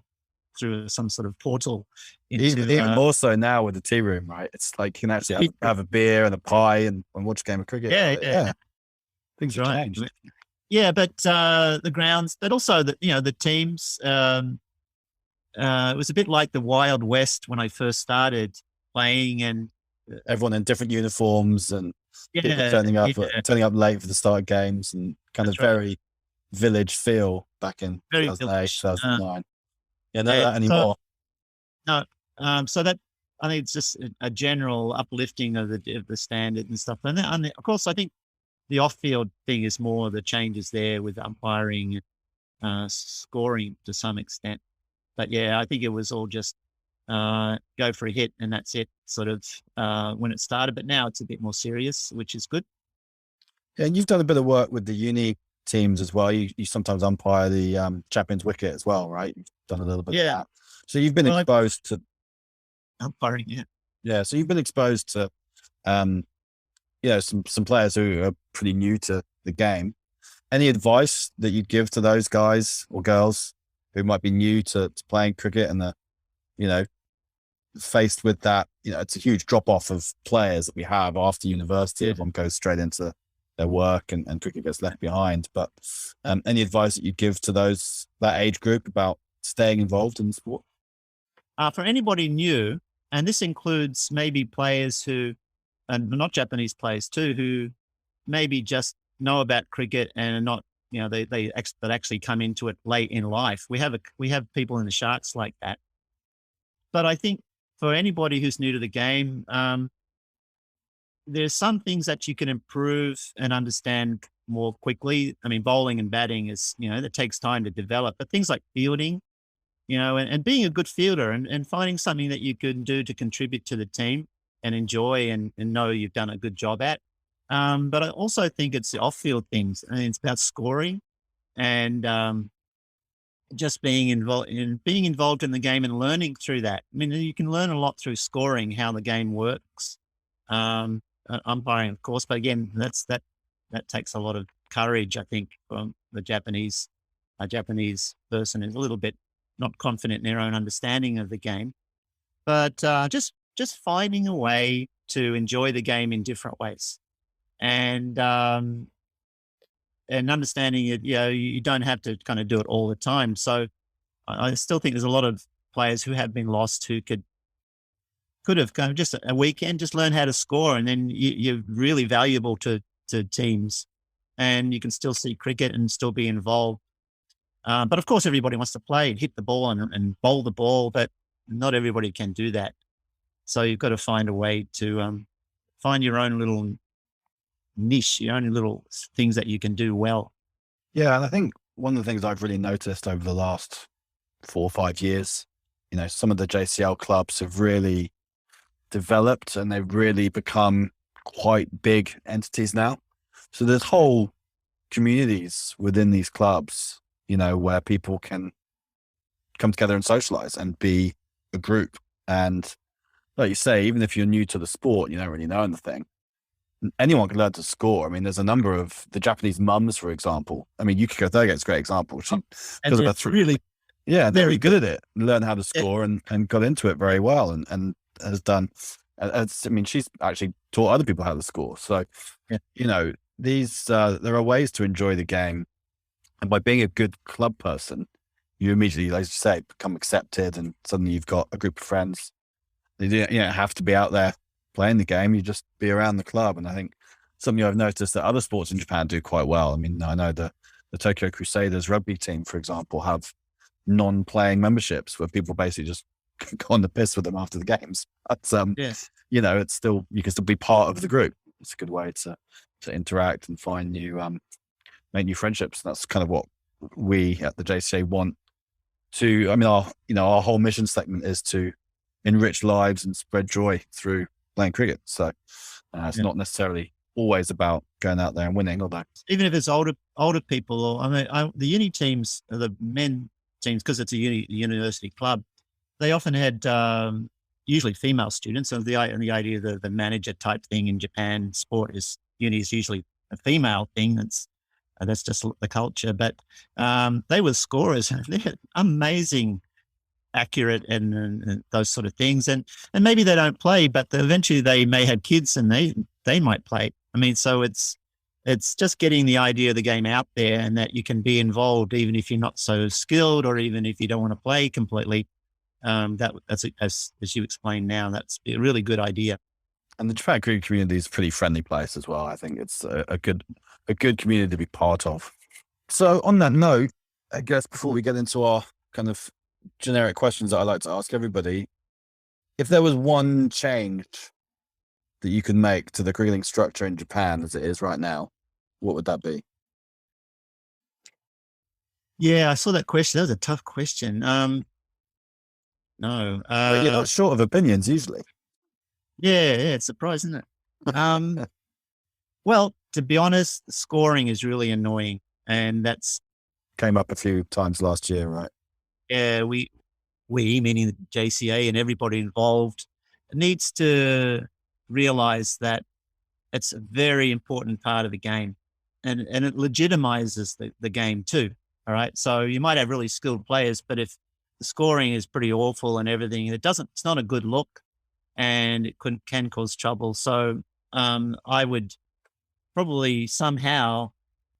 through some sort of portal. Even more so now with the tea room, right? It's like you can actually have a beer and a pie and watch a game of cricket. Yeah. Things have changed. Yeah, but the grounds, but also the teams. It was a bit like the Wild West when I first started playing, and everyone in different uniforms and people turning up late for the start of games, and kind of very village feel back in 2008, 2009. Yeah, not that anymore. So that, I think it's just a general uplifting of the standard and stuff. And of course, I think the off-field thing is more the changes there with umpiring, scoring to some extent. But yeah, I think it was all just go for a hit and that's it, sort of when it started. But now it's a bit more serious, which is good. Yeah, and you've done a bit of work with the uni teams as well. You sometimes umpire the Champions Wicket as well, right? You've done a little bit of that. So you've been exposed to umpiring, yeah. So you've been exposed to some players who are pretty new to the game. Any advice that you'd give to those guys or girls who might be new to playing cricket and faced with that? It's a huge drop off of players that we have after university. Everyone goes straight into their work and cricket gets left behind. But any advice that you'd give to that age group about staying involved in the sport? For anybody new, and this includes maybe players who, and not Japanese players too, who maybe just know about cricket and are not, they actually come into it late in life. We have people in the Sharks like that. But I think for anybody who's new to the game, there's some things that you can improve and understand more quickly. I mean, bowling and batting is, that takes time to develop, but things like fielding, and being a good fielder and finding something that you can do to contribute to the team and enjoy and know you've done a good job at. But I also think it's the off-field things. I mean, it's about scoring and just being involved in the game and learning through that. I mean, you can learn a lot through scoring, how the game works. Umpiring, of course, but again, that takes a lot of courage, I think, from the Japanese. A Japanese person is a little bit not confident in their own understanding of the game, but just finding a way to enjoy the game in different ways, and understanding it. You don't have to kind of do it all the time. So I still think there's a lot of players who have been lost who could have kind of just a weekend, just learn how to score, and then you're really valuable to teams, and you can still see cricket and still be involved. But of course, everybody wants to play and hit the ball and bowl the ball, but not everybody can do that. So you've got to find a way to find your own little niche, your own little things that you can do well. Yeah, and I think one of the things I've really noticed over the last 4 or 5 years, some of the JCL clubs have really developed and they've really become quite big entities now. So there's whole communities within these clubs, where people can come together and socialize and be a group. And like you say, even if you're new to the sport, you don't really know anything, anyone can learn to score. I mean, there's a number of the Japanese mums, for example. I mean, Yukiko Thurgate's a great example. She very good at it, learned how to score and got into it very well and has done. I mean, she's actually taught other people how to score. So, there are ways to enjoy the game. And by being a good club person, you immediately, like you say, become accepted, and suddenly you've got a group of friends. You don't have to be out there playing the game. You just be around the club. And I think something I've noticed that other sports in Japan do quite well. I mean, I know the Tokyo Crusaders rugby team, for example, have non-playing memberships where people basically just go on the piss with them after the games. But, Yes. it's still, you can still be part of the group. It's a good way to interact and find new, make new friendships. That's kind of what we at the JCA want to. I mean, our whole mission statement is to enrich lives and spread joy through playing cricket. So it's not necessarily always about going out there and winning, although Even if it's older people, or the uni teams, the men teams, because it's a university club, they often had usually female students. And the idea of the manager type thing in Japan sport is uni is usually a female thing. That's just the culture. But they were scorers. They had amazing, accurate, and those sort of things. And maybe they don't play, but eventually they may have kids and they might play. I mean, so it's just getting the idea of the game out there, and that you can be involved even if you're not so skilled, or even if you don't want to play completely. That's as you explained now, that's a really good idea. And the Japan cricket community is a pretty friendly place as well. I think it's a good community to be part of. So on that note, I guess before we get into our kind of generic questions that I like to ask everybody, if there was one change that you could make to the cricketing structure in Japan as it is right now, what would that be? Yeah, I saw that question. That was a tough question. No. But you're not short of opinions usually. Yeah, it's surprising, isn't it? Well, to be honest, the scoring is really annoying, and that's Came up a few times last year, right? yeah. We meaning the JCA and everybody involved needs to realize that it's a very important part of the game, and it legitimizes the game too. All right, so you might have really skilled players, but if the scoring is pretty awful and everything, it's not a good look, and it can cause trouble. So I would probably somehow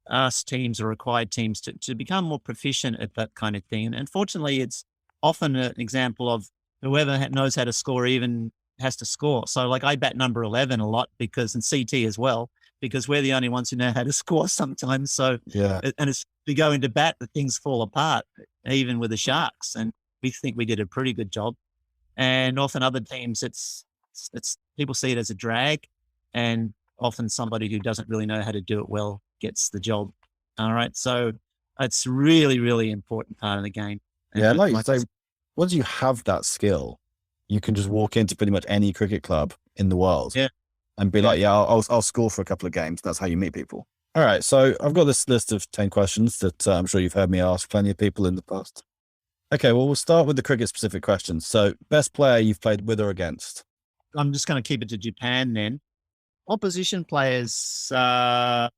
ask teams or require teams to become more proficient at that kind of thing. And unfortunately, it's often an example of whoever knows how to score even has to score. So like I bat number 11 a lot and CT as well, because we're the only ones who know how to score sometimes. So, Yeah. and it's, we go into bat, the things fall apart, even with the Sharks. And we think we did a pretty good job. And often other teams, it's people see it as a drag, and often somebody who doesn't really know how to do it well gets the job. All right. So it's really, really important part of the game. And Yeah, like you say, once you have that skill, you can just walk into pretty much any cricket club in the world and be like, I'll score for a couple of games. That's how you meet people. All right. So I've got this list of 10 questions that I'm sure you've heard me ask plenty of people in the past. Okay, well, we'll start with the cricket-specific questions. So best player you've played with or against? I'm just going to keep it to Japan then. Opposition players, well,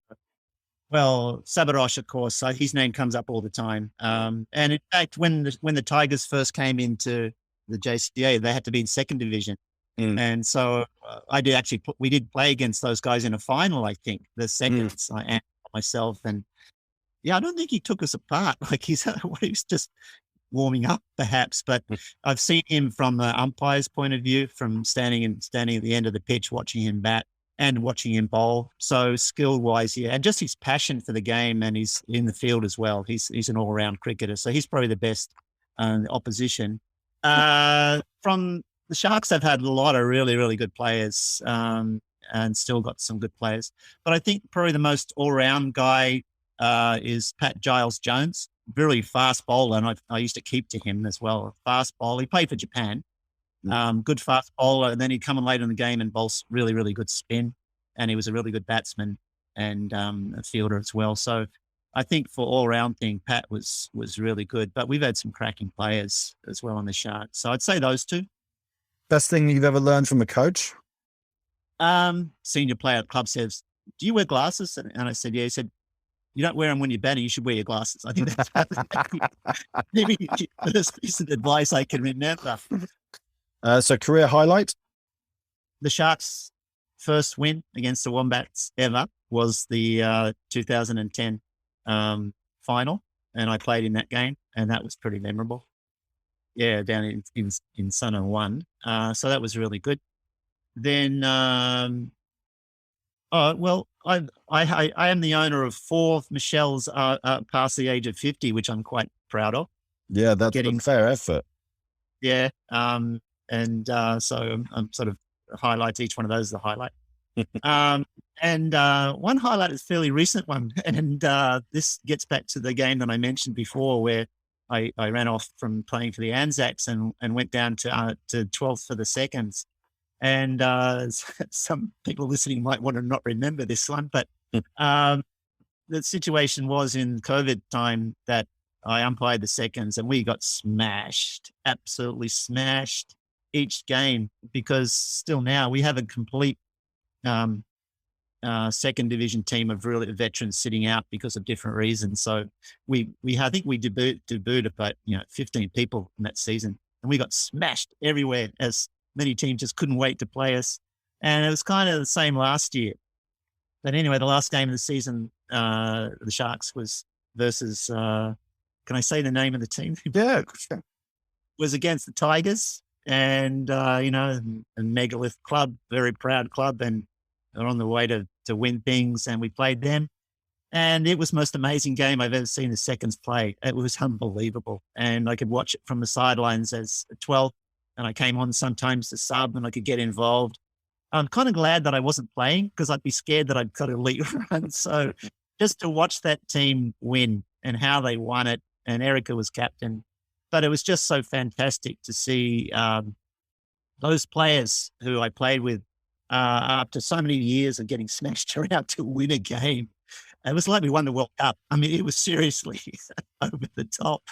Sabarosh, of course, his name comes up all the time. And in fact, when the Tigers first came into the JCA, they had to be in second division. And so we did play against those guys in a final, I think, the seconds, and myself. And yeah, I don't think he took us apart. Like he was just warming up perhaps, but I've seen him from the umpire's point of view, from standing at the end of the pitch, watching him bat and watching him bowl. So skill wise, yeah. And just his passion for the game, and he's in the field as well. He's an all round cricketer. So he's probably the best opposition. From the Sharks, they've had a lot of really, really good players, and still got some good players. But I think probably the most all round guy is Pat Giles Jones. Really fast bowler, and I used to keep to him as well. Fast bowler. He played for Japan. Good fast bowler, and then he'd come in late in the game and bowl really, really good spin. And he was a really good batsman and a fielder as well. So I think for all round thing, Pat was really good. But we've had some cracking players as well on the Sharks. So I'd say those two. Best thing you've ever learned from a coach? Senior player at club says, "Do you wear glasses?" And I said, "Yeah." He said, "You don't wear them when you're batting. You should wear your glasses." I think that's maybe the best piece of advice I can remember. So career highlight? The Sharks' first win against the Wombats ever was the 2010 final. and I played in that game, and that was pretty memorable. Yeah, down in Sunna 1. So that was really good. Then, well, I am the owner of 4 Michelles past the age of 50, which I'm quite proud of. Yeah, that's Getting- a fair effort. Yeah. So I'm sort of highlights each one of those is a highlight. And one highlight is a fairly recent one. And this gets back to the game that I mentioned before, where I ran off from playing for the Anzacs and went down to 12th for the seconds. And some people listening might want to not remember this one, but the situation was in COVID time that I umpired the seconds and we got smashed, absolutely smashed each game, because still now we have a complete second division team of really veterans sitting out because of different reasons. So I think we debuted about 15 people in that season, and we got smashed everywhere as many teams just couldn't wait to play us. And it was kind of the same last year. But anyway, the last game of the season, the Sharks was versus, can I say the name of the team? Yeah. Was against the Tigers, and, a megalith club, very proud club, and they're on the way to win things. And we played them, and it was the most amazing game I've ever seen the seconds play. It was unbelievable. And I could watch it from the sidelines as a 12, and I came on sometimes to sub and I could get involved. I'm kind of glad that I wasn't playing, because I'd be scared that I'd got a late run. So just to watch that team win and how they won it, and Erica was captain, but it was just so fantastic to see those players who I played with after so many years of getting smashed around to win a game. It was like we won the World Cup. I mean, it was seriously over the top.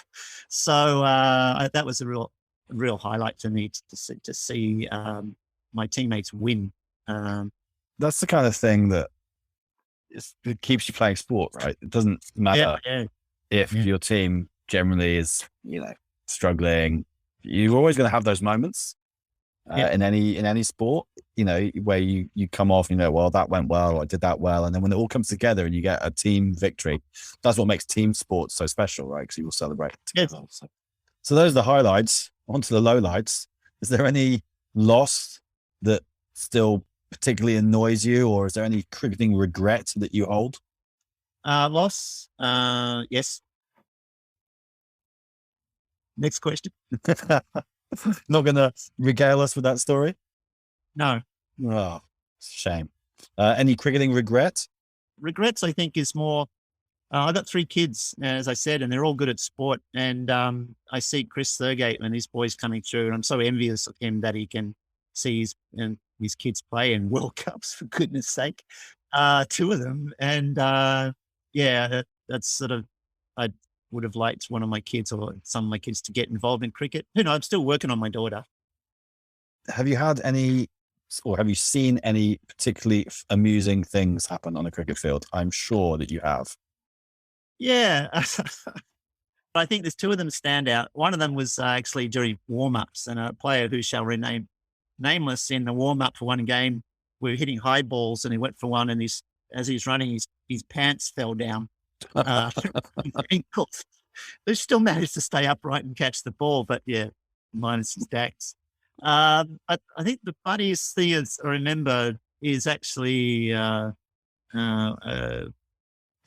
So that was a real highlight for me to see my teammates win. That's the kind of thing that it keeps you playing sport, right? It doesn't matter if your team generally is, struggling. You're always going to have those moments in any sport, where you come off, well, that went well, I did that well. And then when it all comes together and you get a team victory, that's what makes team sports so special, right? Because you will celebrate together. Yes. So those are the highlights. On to the lowlights. Is there any loss that still particularly annoys you, or is there any cricketing regret that you hold? Loss. Yes. Next question. Not going to regale us with that story? No. Oh, shame. Any cricketing regret? Regrets, I think, is more, I've got 3 kids, as I said, and they're all good at sport. And I see Chris Thurgate and his boys coming through, and I'm so envious of him that he can see his kids play in World Cups, for goodness sake. 2 of them. And that's sort of, I would have liked one of my kids or some of my kids to get involved in cricket. I'm still working on my daughter. Have you had any, or have you seen any particularly amusing things happen on a cricket field? I'm sure that you have. Yeah. I think there's 2 of them stand out. One of them was actually during warm-ups, and a player who shall remain nameless, in the warm-up for one game, we were hitting high balls, and he went for one, and as he was running, his pants fell down. His ankles. They still managed to stay upright and catch the ball, but minus his decks. I think the funniest thing I remember is actually a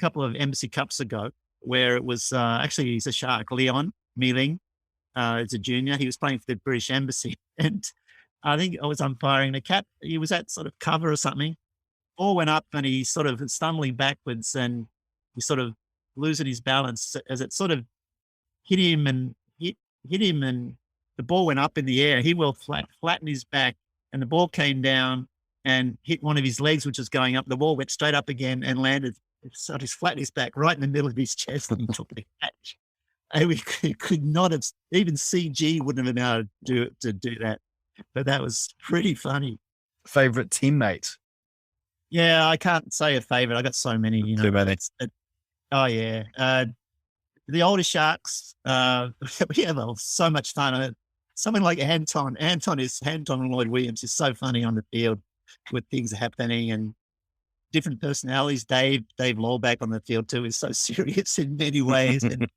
couple of Embassy Cups ago, where it was actually, he's a Shark, Leon Mealing. It's a junior. He was playing for the British Embassy, and I think I was umpiring the cat. He was at sort of cover or something. Ball went up, and he sort of stumbling backwards, and he sort of losing his balance as it sort of hit him, and the ball went up in the air. He will flatten his back, and the ball came down and hit one of his legs, which was going up. The ball went straight up again and landed, sort of flattened his back right in the middle of his chest, and he took the catch. And we could not have, even CG wouldn't have been able to do that. But that was pretty funny. Favorite teammate? Yeah, I can't say a favorite. I got so many, Too many. Oh yeah. The older Sharks, we have so much fun. Someone like Anton Lloyd Williams is so funny on the field with things happening and different personalities. Dave Lawback on the field too is so serious in many ways. And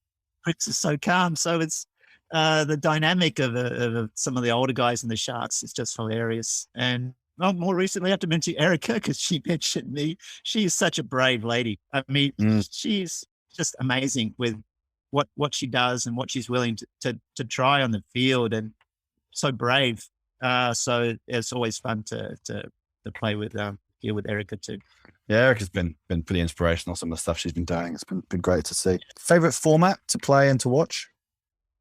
Kris is so calm. So it's the dynamic of some of the older guys in the Sharks is just hilarious. And more recently, I have to mention Erica because she mentioned me. She is such a brave lady. I mean, she's just amazing with what she does and what she's willing to try on the field, and so brave. So it's always fun to play with here with Erica too. Yeah, Erica's been pretty inspirational. Some of the stuff she's been doing. It's been great to see. Favorite format to play and to watch?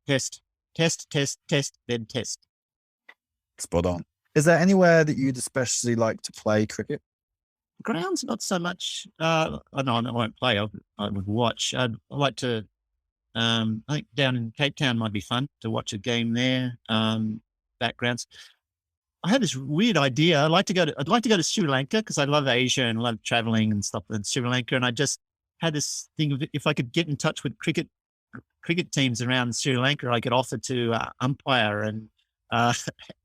Test, then test. Spot on. Is there anywhere that you'd especially like to play cricket? Grounds, not so much. I won't play. I would watch. I'd like to. I think down in Cape Town might be fun to watch a game there. Backgrounds. I had this weird idea. I'd like to go to Sri Lanka because I love Asia and love traveling and stuff in Sri Lanka. And I just had this thing of if I could get in touch with cricket teams around Sri Lanka, I could offer to umpire and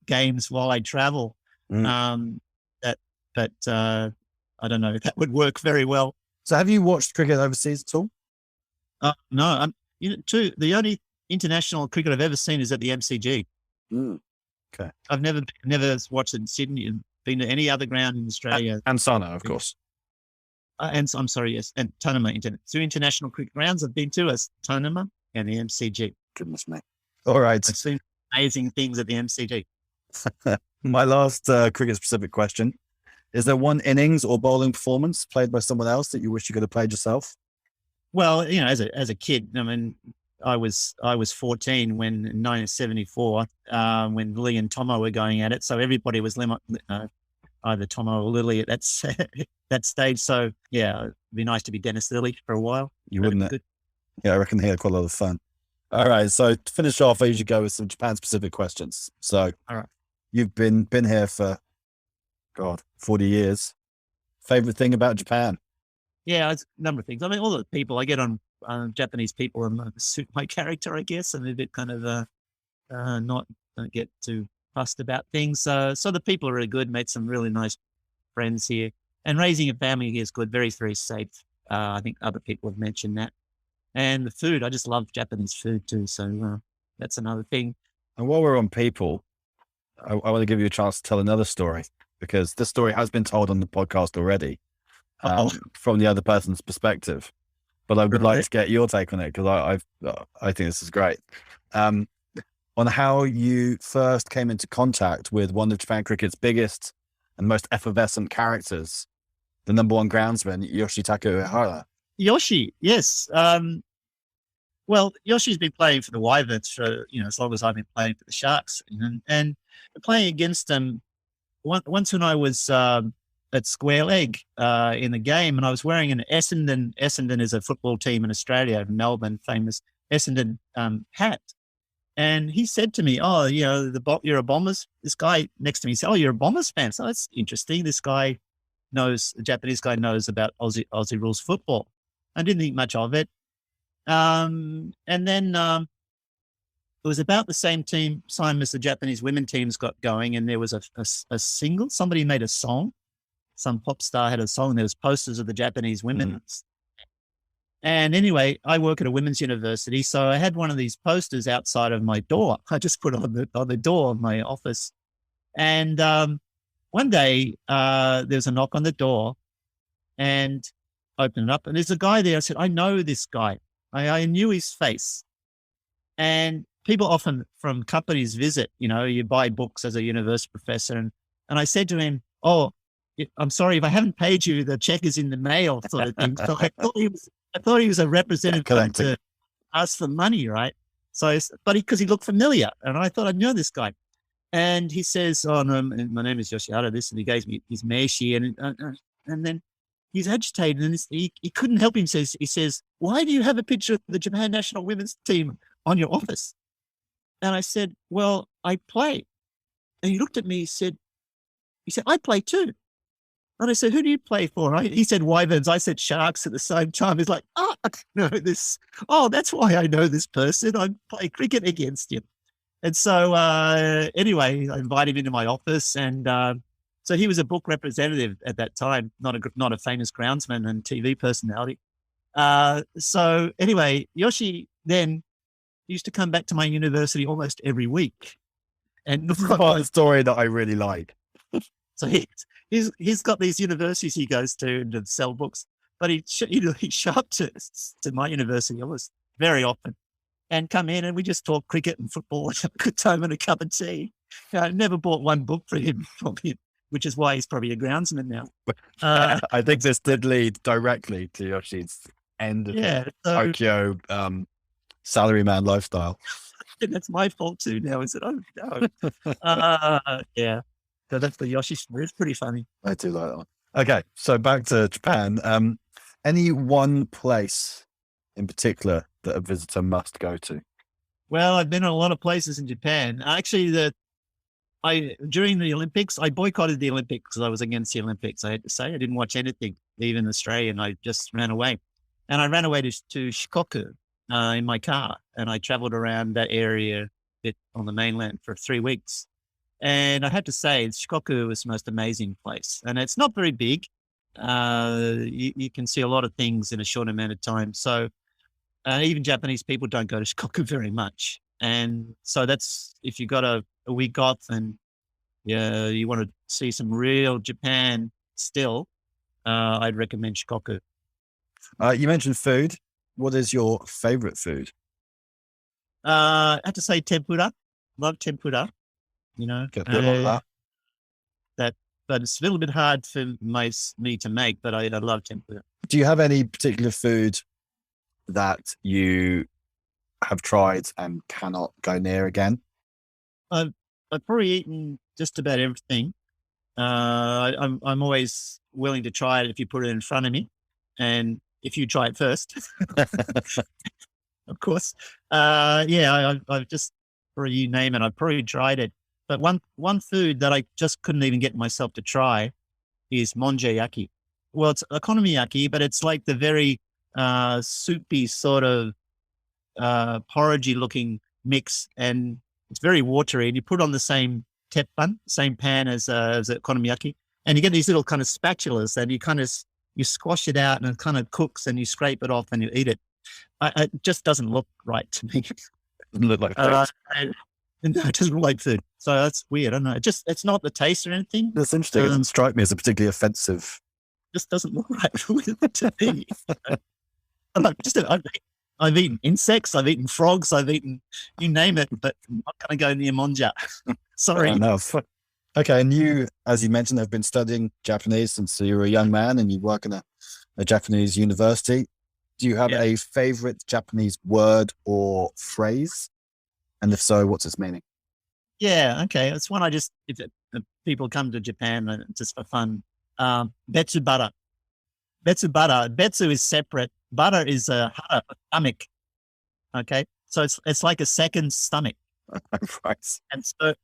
games while I travel. But I don't know if that would work very well. So have you watched cricket overseas at all? No. The only international cricket I've ever seen is at the MCG. Okay. I've never watched it in Sydney. Been to any other ground in Australia. And Sana, of course. And I'm sorry, yes, and Tunama. Two international cricket grounds I've been to as Tunama and the MCG. Goodness me. All right. I've seen amazing things at the MCG. My last cricket-specific question. Is there one innings or bowling performance played by someone else that you wish you could have played yourself? Well, as a kid, I mean, I was 14 when in 1974 when Lee and Tomo were going at it. So everybody was either Tomo or Lily at that stage. So yeah, it'd be nice to be Dennis Lilly for a while. You wouldn't it? Yeah, I reckon he had quite a lot of fun. All right, so to finish off, I usually go with some Japan-specific questions. So all right, you've been here for 40 years. Favorite thing about Japan? Yeah, it's a number of things. I mean, all the people I get on Japanese people and suit my character, I guess. I'm a bit kind of don't get too fussed about things. So the people are really good. Made some really nice friends here, and raising a family here is good. Very, very safe. I think other people have mentioned that. And the food, I just love Japanese food too. So that's another thing. And while we're on people, I want to give you a chance to tell another story, because this story has been told on the podcast already from the other person's perspective. But I would like to get your take on it, because I think this is great. On how you first came into contact with one of Japan cricket's biggest and most effervescent characters, the number one groundsman, Yoshitaka Ihara. Yoshi, yes. Well, Yoshi's been playing for the Wyverns for as long as I've been playing for the Sharks, and playing against them once when I was at Square Leg in the game, and I was wearing an Essendon. Essendon is a football team in Australia, Melbourne, famous Essendon hat. And he said to me, "Oh, you're a Bombers." This guy next to me said, "Oh, you're a Bombers fan." So that's interesting. This guy knows, the Japanese guy knows about Aussie rules football. I didn't think much of it. And then it was about the same time as the Japanese women teams got going, and there was a single. Somebody made a song. Some pop star had a song. There was posters of the Japanese women. And anyway, I work at a women's university, so I had one of these posters outside of my door. I just put it on the door of my office. And one day there's a knock on the door, and I opened it up, and there's a guy there. I said, "I know this guy. I knew his face." And people often from companies visit. You buy books as a university professor, and I said to him, "Oh, I'm sorry if I haven't paid you. The check is in the mail," sort of thing. So I thought he was a representative to ask for money, right? So, because he looked familiar, and I thought I knew this guy. And he says, "Oh no, my name is Yoshihara." This, and he gave me his meishi, and then he's agitated, and he couldn't help himself. He says, "Why do you have a picture of the Japan national women's team on your office?" And I said, "Well, I play." And he looked at me. He said, "I play too." And I said, "Who do you play for?" He said, "Wyverns." I said, "Sharks" at the same time. He's like, "Oh, I know this. Oh, that's why I know this person. I play cricket against him." And so anyway, I invited him into my office, and so he was a book representative at that time, not a famous groundsman and TV personality. So anyway, Yoshi then he used to come back to my university almost every week. And This is the part of the story that I really like. so he's got these universities he goes to sell books, but he show up to my university almost very often and come in and we just talk cricket and football and have a good time and a cup of tea. I never bought one book from him, which is why he's probably a groundsman now. I think this did lead directly to Yoshi's end of Tokyo salaryman lifestyle. That's my fault too now, is it? Oh, no. Yeah. So that's the Yoshi story. It's pretty funny. I do like that one. Okay, so back to Japan. Any one place in particular that a visitor must go to? Well, I've been in a lot of places in Japan. Actually, during the Olympics, I boycotted the Olympics because I was against the Olympics. I had to say I didn't watch anything, even Australian. I just ran away, and I ran away to Shikoku in my car, and I traveled around that area bit on the mainland for 3 weeks. And I have to say, Shikoku was the most amazing place, and it's not very big. You can see a lot of things in a short amount of time. So even Japanese people don't go to Shikoku very much. And so that's, if you got a week off and you want to see some real Japan still, I'd recommend Shikoku. You mentioned food. What is your favorite food? I have to say tempura. Love tempura. Get a bit like that. But it's a little bit hard for me to make, but I love tempura. Do you have any particular food that you have tried and cannot go near again? I've probably eaten just about everything. I'm always willing to try it if you put it in front of me, and if you try it first, of course. I've just, for you name it, I've probably tried it. But one food that I just couldn't even get myself to try is monjayaki. Well, it's okonomiyaki, but it's like the very soupy sort of porridgey looking mix, and it's very watery. And you put on the same teppan, same pan as okonomiyaki, and you get these little kind of spatulas, and you squash it out, and it kind of cooks, and you scrape it off, and you eat it. It just doesn't look right to me. Doesn't look like no, it doesn't look like food. So that's weird. I don't know. It's not the taste or anything. That's interesting. It doesn't strike me as a particularly offensive. Just doesn't look right to me. I've eaten insects, I've eaten frogs, I've eaten, you name it, but I'm not going to go near monja. Sorry. Enough. Okay, and you, as you mentioned, have been studying Japanese since you were a young man, and you work in a Japanese university. Do you have a favorite Japanese word or phrase? And if so, what's its meaning? Yeah, okay. It's one if people come to Japan just for fun. Betsu butter. Betsu butter. Betsu is separate. Butter is a stomach. Okay. So it's like a second stomach. Right. And so,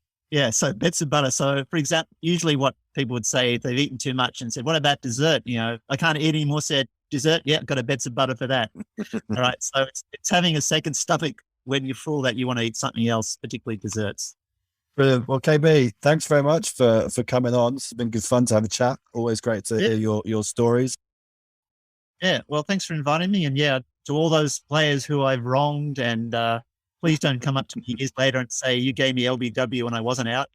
so betsu butter. So for example, usually what people would say if they've eaten too much and said, what about dessert? I can't eat anymore. Said, dessert? Yeah, got a betsu butter for that. All right. So it's having a second stomach when you're full that you want to eat something else, particularly desserts. Brilliant. Well, KB, thanks very much for coming on. It's been good fun to have a chat. Always great to hear your stories. Yeah. Well, thanks for inviting me. And to all those players who I've wronged, and please don't come up to me years later and say you gave me LBW when I wasn't out.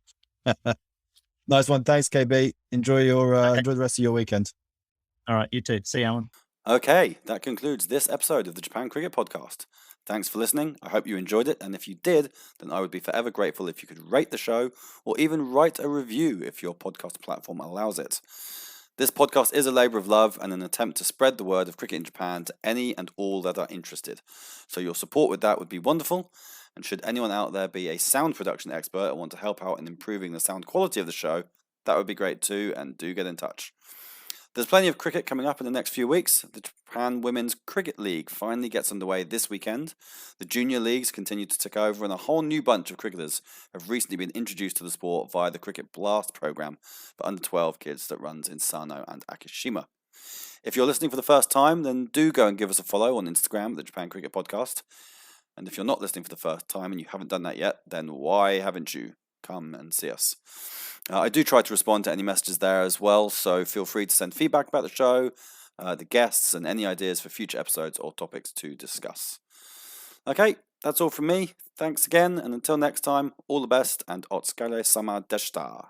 Nice one. Thanks, KB. Enjoy the rest of your weekend. All right. You too. See you, Alan. Okay, that concludes this episode of the Japan Cricket Podcast. Thanks for listening. I hope you enjoyed it, and if you did, then I would be forever grateful if you could rate the show or even write a review if your podcast platform allows it. This podcast is a labour of love and an attempt to spread the word of cricket in Japan to any and all that are interested. So your support with that would be wonderful, and should anyone out there be a sound production expert and want to help out in improving the sound quality of the show, that would be great too, and do get in touch. There's plenty of cricket coming up in the next few weeks. The Japan Women's Cricket League finally gets underway this weekend. The junior leagues continue to tick over, and a whole new bunch of cricketers have recently been introduced to the sport via the Cricket Blast program for under 12 kids that runs in Sano and Akishima. If you're listening for the first time, then do go and give us a follow on Instagram at the Japan Cricket Podcast. And if you're not listening for the first time and you haven't done that yet, then why haven't you? Come and see us. I do try to respond to any messages there as well, so feel free to send feedback about the show, the guests, and any ideas for future episodes or topics to discuss. Okay, that's all from me. Thanks again, and until next time, all the best and otsukare sama deshita.